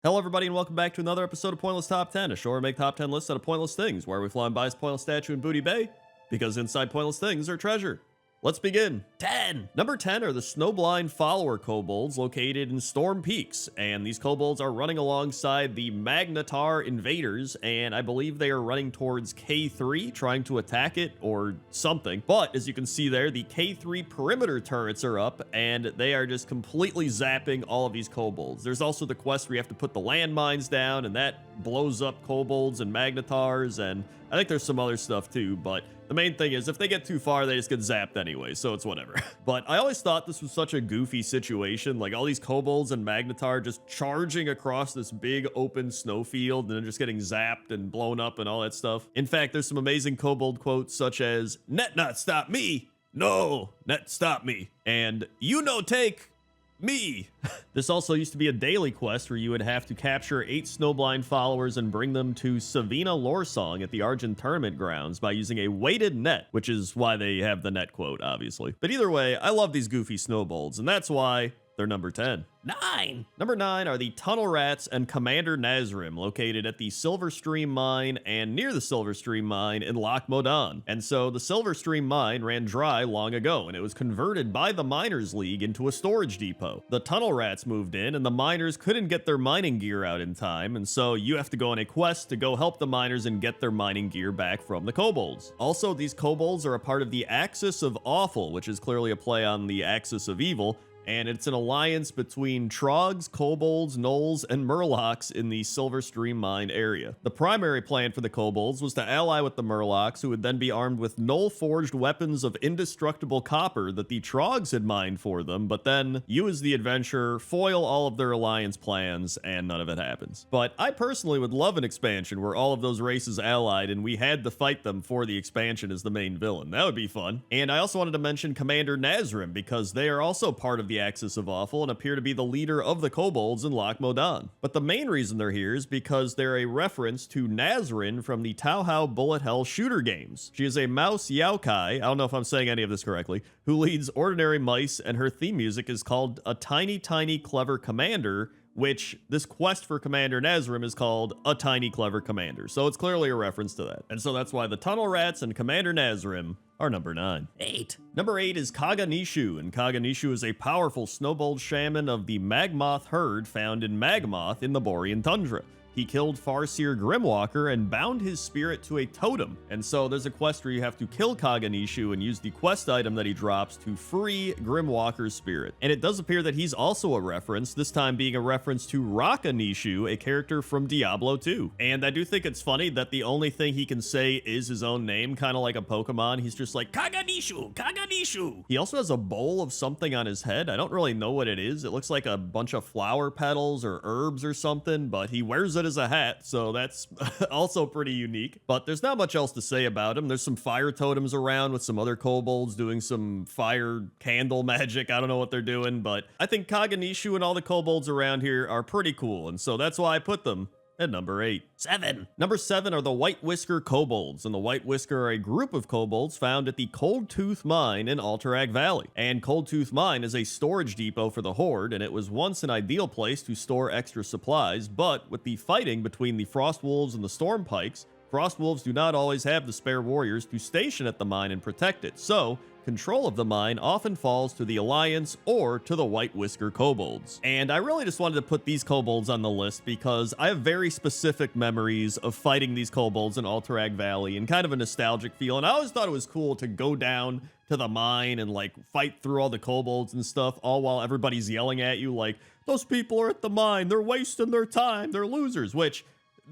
Hello, everybody, and welcome back to another episode of Pointless Top 10, a show where we make top 10 lists out of pointless things, where we fly and buy a pointless statue in Booty Bay, because inside pointless things are treasure. Let's begin. 10. Number 10 are the snowblind follower kobolds located in Storm Peaks, and these kobolds are running alongside the Magnetar invaders, and I believe they are running towards K3, trying to attack it or something. But as you can see there, the K3 perimeter turrets are up, and they are just completely zapping all of these kobolds. There's also the quest where you have to put the landmines down, and that blows up kobolds and Magnetars, and I think there's some other stuff too, but the main thing is if they get too far, they just get zapped anyway, so it's whatever. But I always thought this was such a goofy situation, like all these kobolds and Magnetar just charging across this big open snowfield and then just getting zapped and blown up and all that stuff. In fact, there's some amazing kobold quotes such as, "Net not stop me, no, net stop me, and you no take me." This also used to be a daily quest where you would have to capture 8 snowblind followers and bring them to Savina Loresong at the Argent Tournament grounds by using a weighted net, which is why they have the net quote, obviously. But either way, I love these goofy snowballs, and that's why they're number 10. 9. Number 9 are the Tunnel Rats and Commander Nazrim, located at the Silverstream Mine and near the Silverstream Mine in Loch Modan. And so the Silverstream Mine ran dry long ago, and it was converted by the Miners League into a storage depot. The Tunnel Rats moved in, and the miners couldn't get their mining gear out in time, and so you have to go on a quest to go help the miners and get their mining gear back from the Kobolds. Also, these Kobolds are a part of the Axis of Awful, which is clearly a play on the Axis of Evil, and it's an alliance between Trogs, Kobolds, Gnolls, and Murlocs in the Silverstream Mine area. The primary plan for the Kobolds was to ally with the Murlocs, who would then be armed with Gnoll-forged weapons of indestructible copper that the Trogs had mined for them, but then you as the adventurer foil all of their alliance plans, and none of it happens. But I personally would love an expansion where all of those races allied and we had to fight them for the expansion as the main villain. That would be fun. And I also wanted to mention Commander Nazrim, because they are also part of the Axis of Awful and appear to be the leader of the Kobolds in Loch Modan. But the main reason they're here is because they're a reference to Nazrin from the Tauhou Bullet Hell shooter games. She is a mouse yokai, I don't know if I'm saying any of this correctly, who leads ordinary mice, and her theme music is called A Tiny Tiny Clever Commander, which this quest for Commander Nazrim is called A Tiny Clever Commander. So it's clearly a reference to that. And so that's why the Tunnel Rats and Commander Nazrim are number 9. 8. Number 8 is Kaghanishu, and Kaghanishu is a powerful snowballed shaman of the Magmoth herd found in Magmoth in the Borean Tundra. He killed Farseer Grimwalker and bound his spirit to a totem. And so there's a quest where you have to kill Kaghanishu and use the quest item that he drops to free Grimwalker's spirit. And it does appear that he's also a reference, this time being a reference to Rakanishu, a character from Diablo 2. And I do think it's funny that the only thing he can say is his own name, kind of like a Pokemon. He's just like, Kaghanishu, Kaghanishu. He also has a bowl of something on his head. I don't really know what it is. It looks like a bunch of flower petals or herbs or something, but he wears it as a hat, so that's also pretty unique. But there's not much else to say about him. There's some fire totems around with some other kobolds doing some fire candle magic. I don't know what they're doing, but I think Kaghanishu and all the kobolds around here are pretty cool, and so that's why I put them at number 8. 7. Number 7 are the White Whisker Kobolds, and the White Whisker are a group of kobolds found at the Cold Tooth Mine in Alterac Valley. And Cold Tooth Mine is a storage depot for the Horde, and it was once an ideal place to store extra supplies, but with the fighting between the Frost Wolves and the Storm Pikes, Frost Wolves do not always have the spare warriors to station at the mine and protect it, so control of the mine often falls to the Alliance or to the White Whisker Kobolds. And I really just wanted to put these kobolds on the list because I have very specific memories of fighting these kobolds in Alterac Valley and kind of a nostalgic feel, and I always thought it was cool to go down to the mine and like fight through all the kobolds and stuff, all while everybody's yelling at you like, those people are at the mine, they're wasting their time, they're losers, which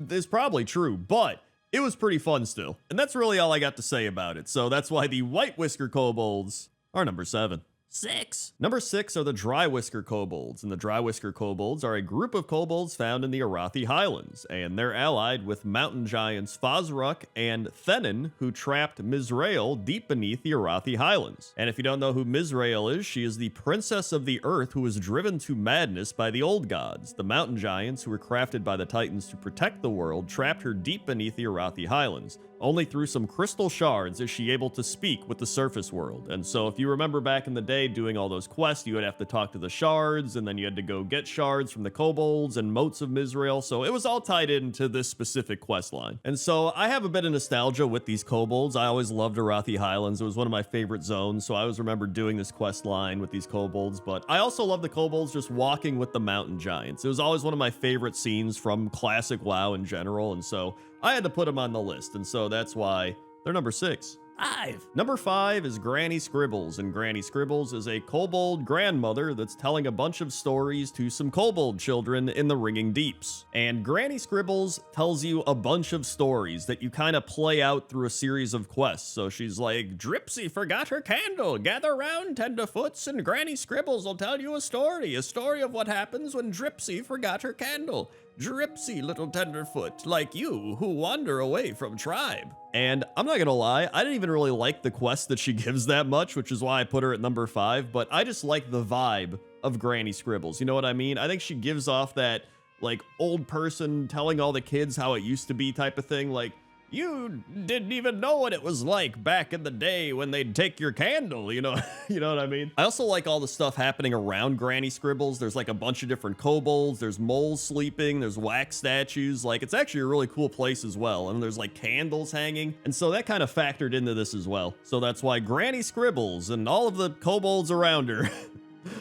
is probably true, but it was pretty fun still. And that's really all I got to say about it. So that's why the White Whisker Kobolds are number 7. 6. Number 6 are the Dry Whisker Kobolds, and the Dry Whisker Kobolds are a group of kobolds found in the Arathi Highlands, and they're allied with mountain giants Fazruk and Thenin, who trapped Mizrael deep beneath the Arathi Highlands. And if you don't know who Mizrael is, she is the princess of the earth who was driven to madness by the old gods. The mountain giants, who were crafted by the Titans to protect the world, trapped her deep beneath the Arathi Highlands. Only through some crystal shards is she able to speak with the surface world. And so if you remember back in the day, day doing all those quests. You would have to talk to the shards, and then you had to go get shards from the kobolds and moats of Misrael. So it was all tied into this specific quest line. And so I have a bit of nostalgia with these kobolds. I always loved Arathi Highlands. It was one of my favorite zones. So I always remember doing this quest line with these kobolds. But I also love the kobolds just walking with the mountain giants. It was always one of my favorite scenes from classic WoW in general. And so I had to put them on the list. And so that's why they're number 6. 5. Number 5 is Granny Scribbles, and Granny Scribbles is a kobold grandmother that's telling a bunch of stories to some kobold children in the Ringing Deeps. And Granny Scribbles tells you a bunch of stories that you kind of play out through a series of quests. So she's like, Dripsy forgot her candle, gather round, tenderfoots, and Granny Scribbles will tell you a story of what happens when Dripsy forgot her candle. Dripsy, little tenderfoot, like you, who wander away from tribe. And I'm not gonna lie, I didn't even really like the quest that she gives that much, which is why I put her at number 5, but I just like the vibe of Granny Scribbles. You know what I mean? I think she gives off that, like, old person telling all the kids how it used to be type of thing, like, you didn't even know what it was like back in the day when they'd take your candle, you know you know what I mean? I also like all the stuff happening around Granny Scribbles. There's like a bunch of different kobolds, there's moles sleeping, there's wax statues. Like, it's actually a really cool place as well. And there's like candles hanging. And so that kind of factored into this as well. So that's why Granny Scribbles and all of the kobolds around her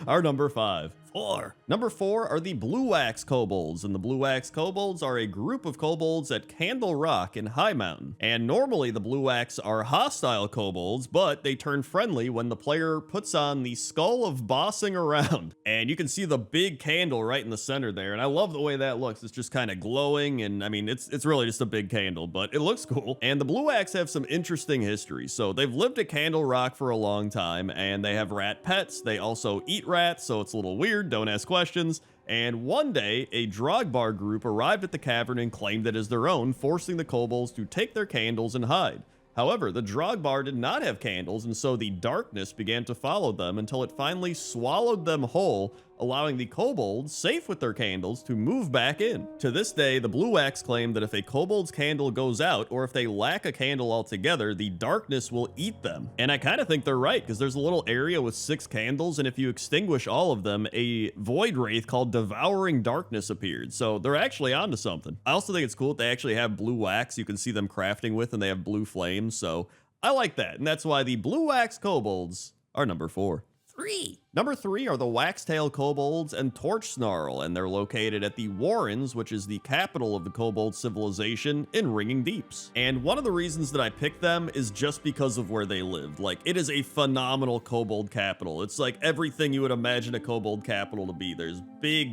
are number 5. 4. Number 4 are the Blue Wax Kobolds, and the Blue Wax Kobolds are a group of kobolds at Candle Rock in High Mountain. And normally the Blue Wax are hostile kobolds, but they turn friendly when the player puts on the Skull of Bossing Around. And you can see the big candle right in the center there, and I love the way that looks. It's just kind of glowing, and I mean, it's really just a big candle, but it looks cool. And the Blue Wax have some interesting history. So they've lived at Candle Rock for a long time, and they have rat pets. They also eat rats, so it's a little weird. Don't ask questions. And one day, a Drogbar group arrived at the cavern and claimed it as their own, forcing the kobolds to take their candles and hide. However, the Drogbar did not have candles, and so the darkness began to follow them until it finally swallowed them whole, allowing the kobolds, safe with their candles, to move back in. To this day, the Blue Wax claim that if a kobold's candle goes out, or if they lack a candle altogether, the darkness will eat them. And I kind of think they're right, because there's a little area with 6 candles, and if you extinguish all of them, a void wraith called Devouring Darkness appeared. So they're actually onto something. I also think it's cool that they actually have blue wax you can see them crafting with, and they have blue flames, so I like that. And that's why the Blue Wax Kobolds are number 4. 3. Number 3 are the Waxtail Kobolds and Torch Snarl, and they're located at the Warrens, which is the capital of the kobold civilization in Ringing Deeps. And one of the reasons that I picked them is just because of where they lived. Like, it is a phenomenal kobold capital. It's like everything you would imagine a kobold capital to be. There's big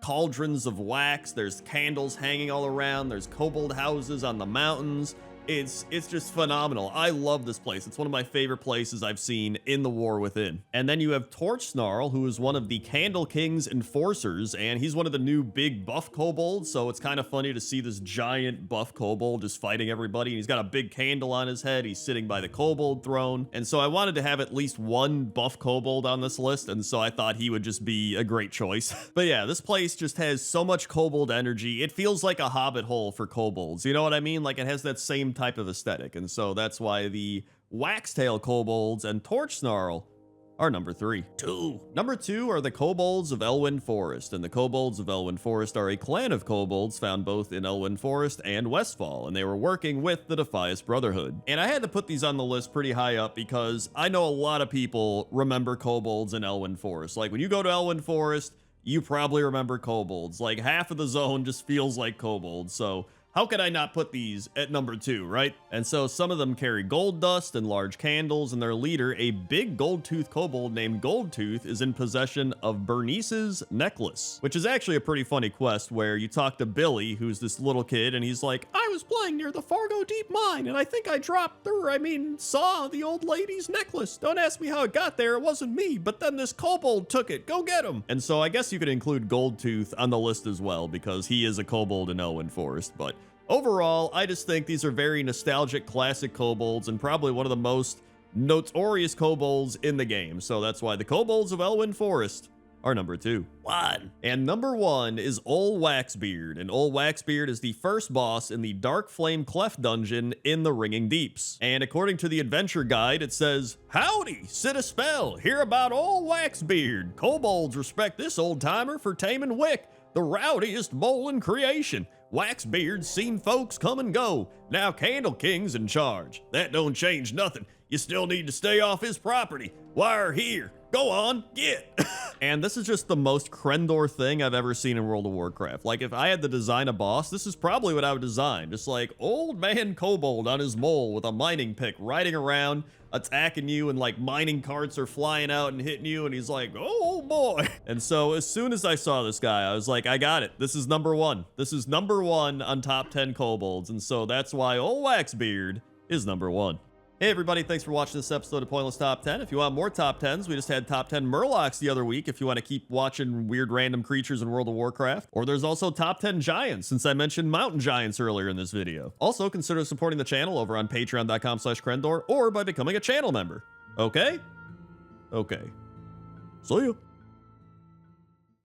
cauldrons of wax, there's candles hanging all around, there's kobold houses on the mountains. It's just phenomenal. I love this place. It's one of my favorite places I've seen in the War Within. And then you have Torch Snarl, who is one of the Candle King's enforcers, and he's one of the new big buff kobolds, so it's kind of funny to see this giant buff kobold just fighting everybody. He's got a big candle on his head. He's sitting by the kobold throne. And so I wanted to have at least one buff kobold on this list, and so I thought he would just be a great choice. But yeah, this place just has so much kobold energy. It feels like a hobbit hole for kobolds. You know what I mean? Like, it has that same type of aesthetic, and so that's why the Waxtail Kobolds and Torch Snarl are number 3. 2. Number 2 are the Kobolds of Elwyn Forest, and the Kobolds of Elwyn Forest are a clan of kobolds found both in Elwyn Forest and Westfall, and they were working with the Defias Brotherhood. And I had to put these on the list pretty high up because I know a lot of people remember kobolds in Elwyn Forest. Like, when you go to Elwyn Forest, you probably remember kobolds. Like, half of the zone just feels like kobolds, so how could I not put these at number 2, right? And so some of them carry gold dust and large candles, and their leader, a big gold-tooth kobold named Goldtooth, is in possession of Bernice's necklace, which is actually a pretty funny quest where you talk to Billy, who's this little kid, and he's like, I was playing near the Fargo Deep Mine, and I think I saw the old lady's necklace. Don't ask me how it got there, it wasn't me, but then this kobold took it, go get him. And so I guess you could include Goldtooth on the list as well, because he is a kobold in Elwyn Forest, but overall, I just think these are very nostalgic, classic kobolds, and probably one of the most notorious kobolds in the game. So that's why the Kobolds of Elwyn Forest are number 2. 1. And number 1 is Ol Waxbeard, and Ol Waxbeard is the first boss in the Dark Flame Cleft dungeon in the Ringing Deeps. And according to the adventure guide, it says, "Howdy, sit a spell, hear about Ol Waxbeard. Kobolds respect this old timer for taming Wick, the rowdiest mole in creation. Waxbeard's seen folks come and go. Now Candle King's in charge. That don't change nothing. You still need to stay off his property. Wire here. Go on, get." And this is just the most Crendor thing I've ever seen in World of Warcraft. Like, if I had to design a boss, this is probably what I would design. Just like old man Kobold on his mole with a mining pick riding around, attacking you, and like mining carts are flying out and hitting you, and he's like, "Oh boy." And so as soon as I saw this guy, I was like, I got it. This is number 1. This is number 1 on top 10 kobolds. And so that's why Ol Waxbeard is number 1. Hey everybody, thanks for watching this episode of Pointless Top 10. If you want more top 10s, we just had top 10 Murlocs the other week if you want to keep watching weird random creatures in World of Warcraft. Or there's also top 10 giants, since I mentioned mountain giants earlier in this video. Also, consider supporting the channel over on patreon.com/Crendor or by becoming a channel member. Okay? Okay. See ya.